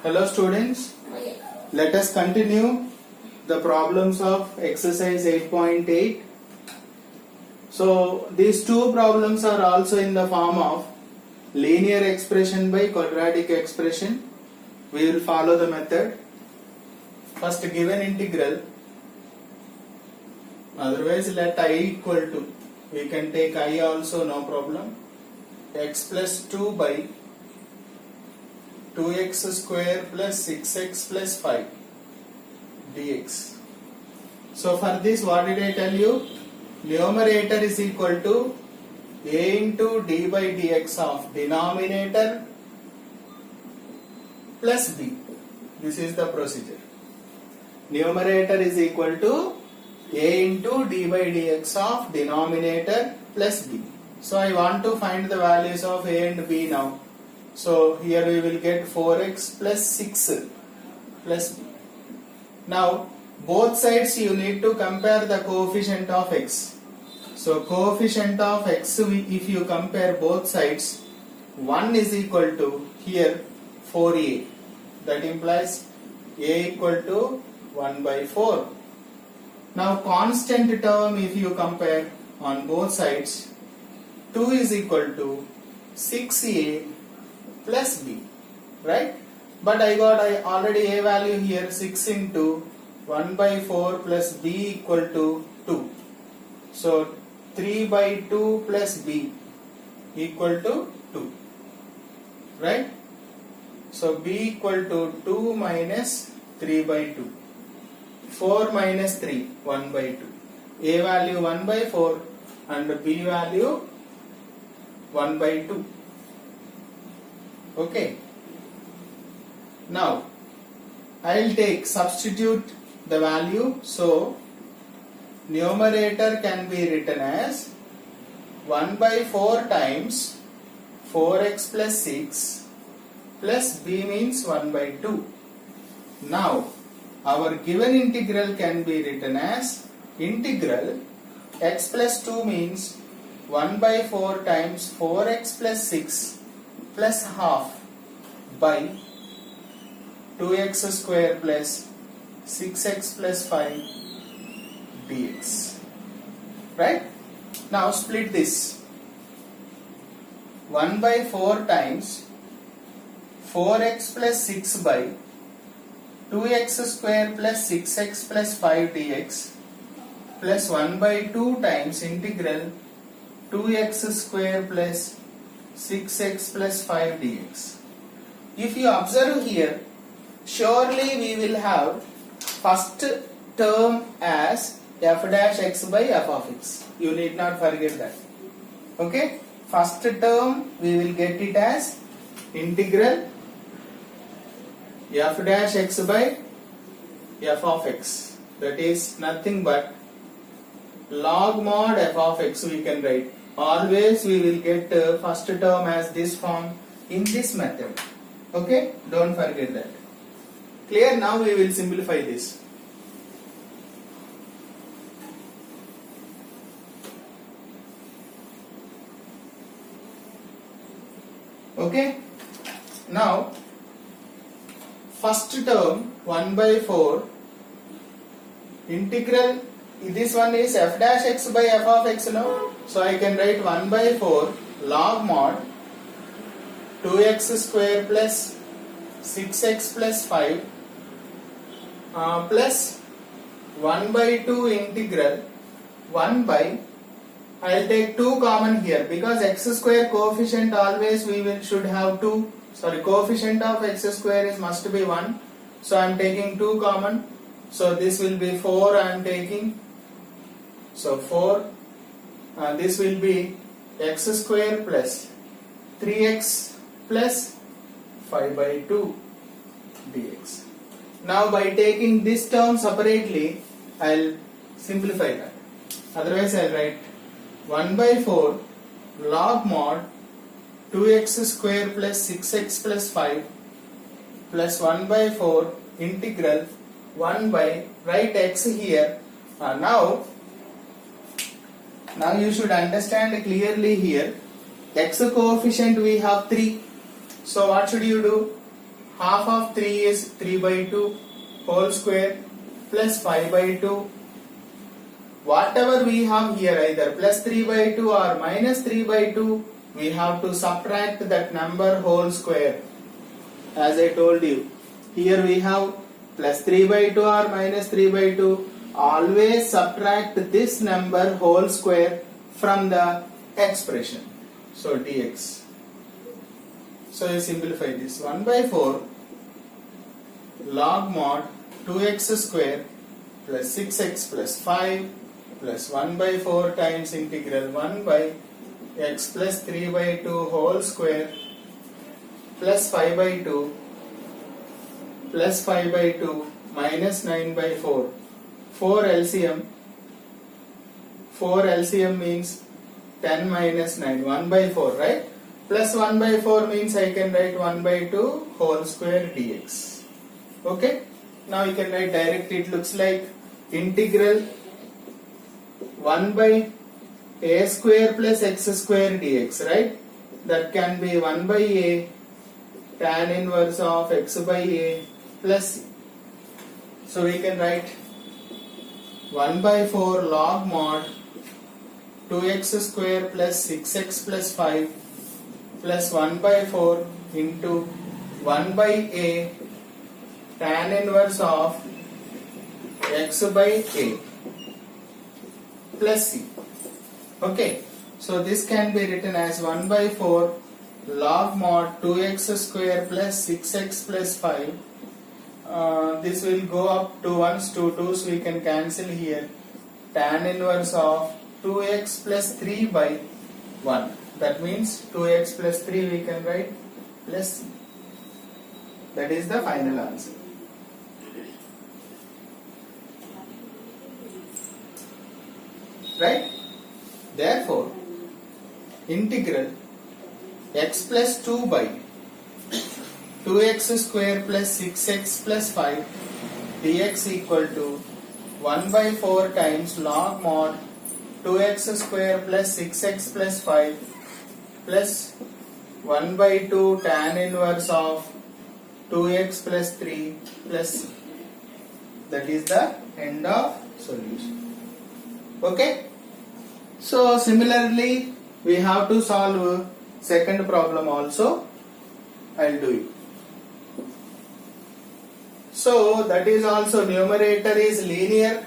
Hello students, let us continue the problems of exercise 8.8. So these two problems are also in the form of linear expression by quadratic expression. We will follow the method. First given integral, otherwise let I equal to, we can take I also, no problem, x plus 2 by 2x square plus 6x plus 5 dx. So for this, what did I tell you? Numerator is equal to a into d by dx of denominator plus b. This is the procedure. Numerator is equal to a into d by dx of denominator plus b. So I want to find the values of a and b now. So here we will get 4x plus 6 plus b. Now both sides you need to compare the coefficient of x. So coefficient of x, if you compare both sides, 1 is equal to here 4a. That implies a equal to 1 by 4. Now constant term, if you compare on both sides, 2 is equal to 6a plus b, right? But I already a value here, 6 into 1 by 4 plus b equal to 2. So 3 by 2 plus b equal to 2, right? So b equal to 2 minus 3 by 2. 4 minus 3, 1 by 2. A value 1 by 4 and b value 1 by 2. Okay. Now I'll substitute the value. So numerator can be written as 1 by 4 times 4x plus 6 plus b means 1 by 2. Now our given integral can be written as integral x plus 2 means 1 by 4 times 4x plus 6 plus half by 2x square plus 6x plus 5 dx. Right? Now split this. 1 by 4 times 4x plus 6 by 2x square plus 6x plus 5 dx plus 1 by 2 times integral 2x square plus 6x plus 5 dx. If you observe here, surely we will have first term as f dash x by f of x. You need not forget that. Okay? First term we will get it as integral f dash x by f of x. That is nothing but log mod f of x we can write. Always we will get first term as this form in this method. Okay? Don't forget that. Clear? Now we will simplify this. Okay? Now first term 1 by 4 integral, this one is f dash x by f of x now. So I can write 1 by 4 log mod 2x square plus 6x plus 5 plus 1 by 2 integral 1 by, I'll take 2 common here because x square coefficient always should have 2. Sorry, coefficient of x square is must be 1. So I am taking 2 common. So this will be 4 I am taking. So 4. This will be x square plus 3x plus 5 by 2 dx. Now by taking this term separately, I'll simplify that. Otherwise I'll write 1 by 4 log mod 2x square plus 6x plus 5 plus 1 by 4 integral 1 by, write x here. Now you should understand clearly here, x coefficient we have 3. So what should you do? half of 3 is 3 by 2 whole square plus 5 by 2. Whatever we have here, either plus 3 by 2 or minus 3 by 2, we have to subtract that number whole square. As I told you, here we have plus 3 by 2 or minus 3 by 2. Always subtract this number whole square from the expression. So dx. So you simplify this. 1 by 4 log mod 2x square plus 6x plus 5 plus 1 by 4 times integral 1 by x plus 3 by 2 whole square plus 5 by 2 plus 5 by 2 minus 9 by 4. 4 LCM. 4 LCM means 10 minus 9. 1 by 4, right? Plus 1 by 4 means I can write 1 by 2 whole square dx. Okay? Now you can write directly. It looks like integral 1 by a square plus x square dx, right? That can be 1 by a tan inverse of x by a plus c. So we can write 1 by 4 log mod 2x square plus 6x plus 5 plus 1 by 4 into 1 by a tan inverse of x by a plus c. Okay, so this can be written as 1 by 4 log mod 2x square plus 6x plus 5. This will go up to 1s to 2s, we can cancel here. Tan inverse of 2x plus 3 by 1. That means 2x plus 3 we can write plus c. That is the final answer. Right? Therefore, integral x plus 2 by 2x square plus 6x plus 5 dx equal to 1 by 4 times log mod 2x square plus 6x plus 5 plus 1 by 2 tan inverse of 2x plus 3 plus c. That is the end of solution. Okay? So similarly, we have to solve second problem also. I'll do it. So that is also numerator is linear,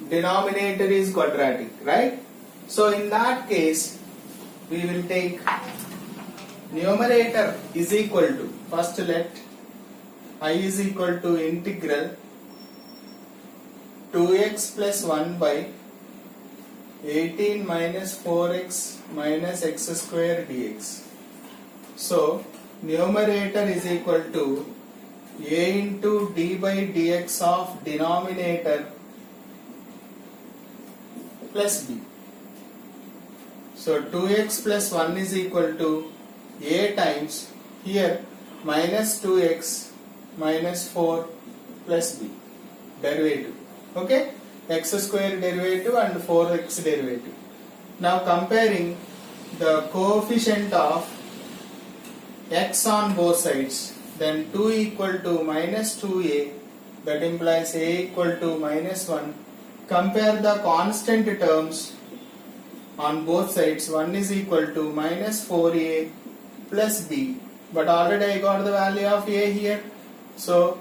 denominator is quadratic, right? So in that case, we will take numerator is equal to, first let I is equal to integral 2x plus 1 by 18 minus 4x minus x square dx. So numerator is equal to a into d by dx of denominator plus b. So 2x plus 1 is equal to a times here minus 2x minus 4 plus b derivative. Okay? X square derivative and 4x derivative. Now comparing the coefficient of x on both sides, then 2 equal to minus 2a, that implies a equal to minus 1. Compare the constant terms on both sides. 1 is equal to minus 4a plus b, but already I got the value of a here, so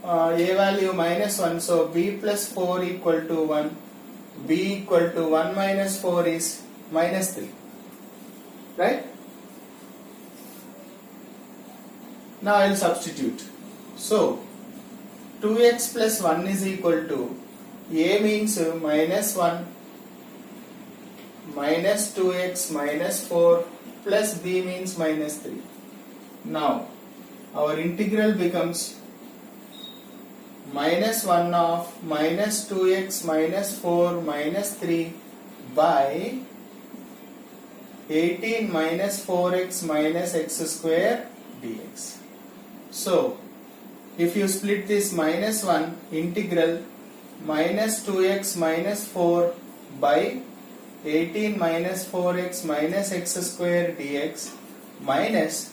a value minus 1, so b plus 4 equal to 1, b equal to 1 minus 4 is minus 3, right? Now I will substitute. So 2x plus 1 is equal to, a means minus 1 minus 2x minus 4 plus b means minus 3. Now our integral becomes minus 1 of minus 2x minus 4 minus 3 by 18 minus 4x minus x square dx. So if you split this minus 1, integral minus 2x minus 4 by 18 minus 4x minus x square dx minus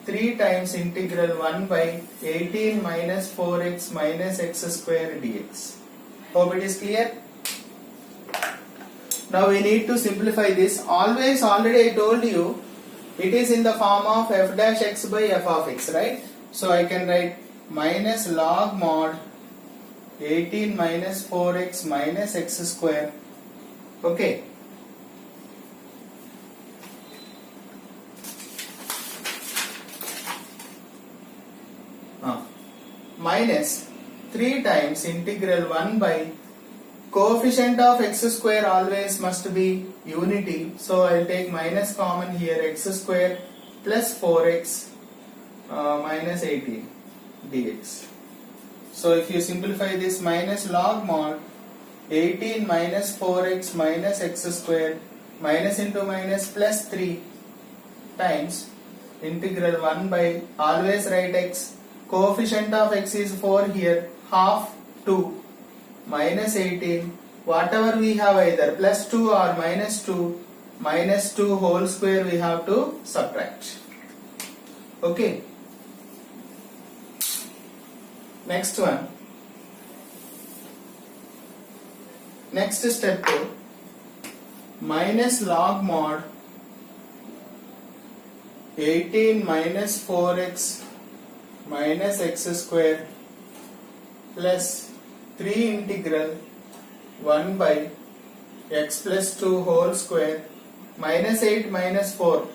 3 times integral 1 by 18 minus 4x minus x square dx. Hope it is clear. Now we need to simplify this. Always, already I told you, it is in the form of f dash x by f of x, right? So I can write minus log mod 18 minus 4x minus x square. Okay. Minus 3 times integral 1 by coefficient of x square always must be unity, so I'll take minus common here, x square plus 4x minus 18 dx. So if you simplify this, minus log mod 18 minus 4x minus x square, minus into minus plus 3 times integral 1 by, always write x, coefficient of x is 4 here, half 2 minus 18, whatever we have, either plus 2 or minus 2 whole square we have to subtract. Okay. Next one. Next step 2, minus log mod 18 minus 4x minus x square plus 3 integral 1 by x plus 2 whole square minus 8 minus 4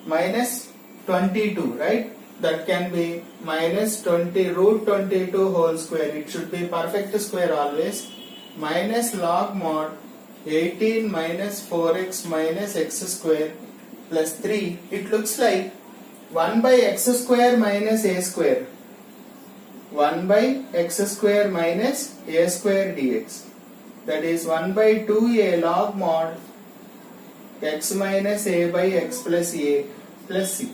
minus 22, right? That can be minus 20 root 22 whole square. It should be perfect square always. Minus log mod 18 minus 4x minus x square plus 3. It looks like 1 by x square minus a square. 1 by x square minus a square dx. That is 1 by 2a log mod x minus a by x plus a plus c.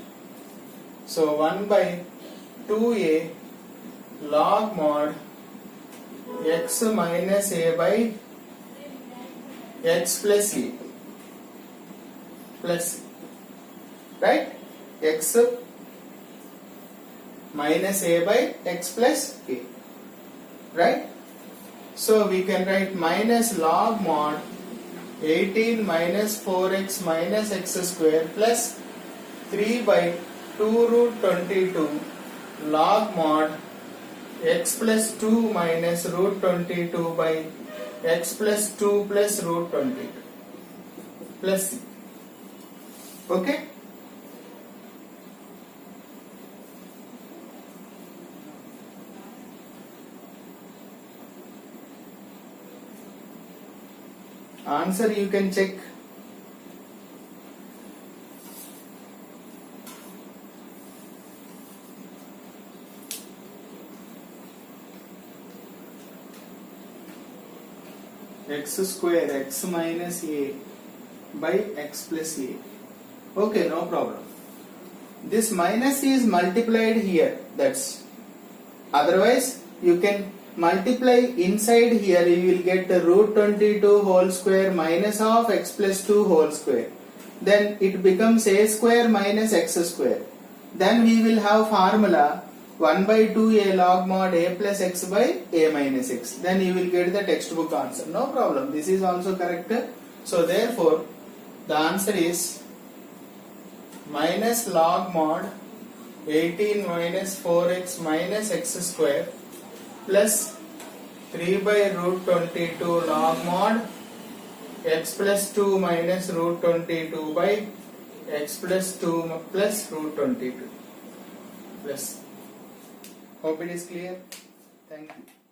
So 1 by 2a log mod x minus a by x plus a plus c. Right? X minus a by x plus a, right? So we can write minus log mod 18 minus 4x minus x square plus 3 by 2 root 22 log mod x plus 2 minus root 22 by x plus 2 plus root 22 plus c. Okay. Answer you can check. X square x minus a by x plus a. Okay, no problem. This minus is multiplied here. That's, otherwise you can multiply inside here, you will get the root 22 whole square minus of x plus 2 whole square. Then it becomes a square minus x square. Then we will have formula 1 by 2a log mod a plus x by a minus x. Then you will get the textbook answer. No problem. This is also correct. So therefore, the answer is minus log mod 18 minus 4x minus x square plus 3 by root 22 log mod x plus 2 minus root 22 by x plus 2 plus root 22 plus. Hope it is clear. Thank you.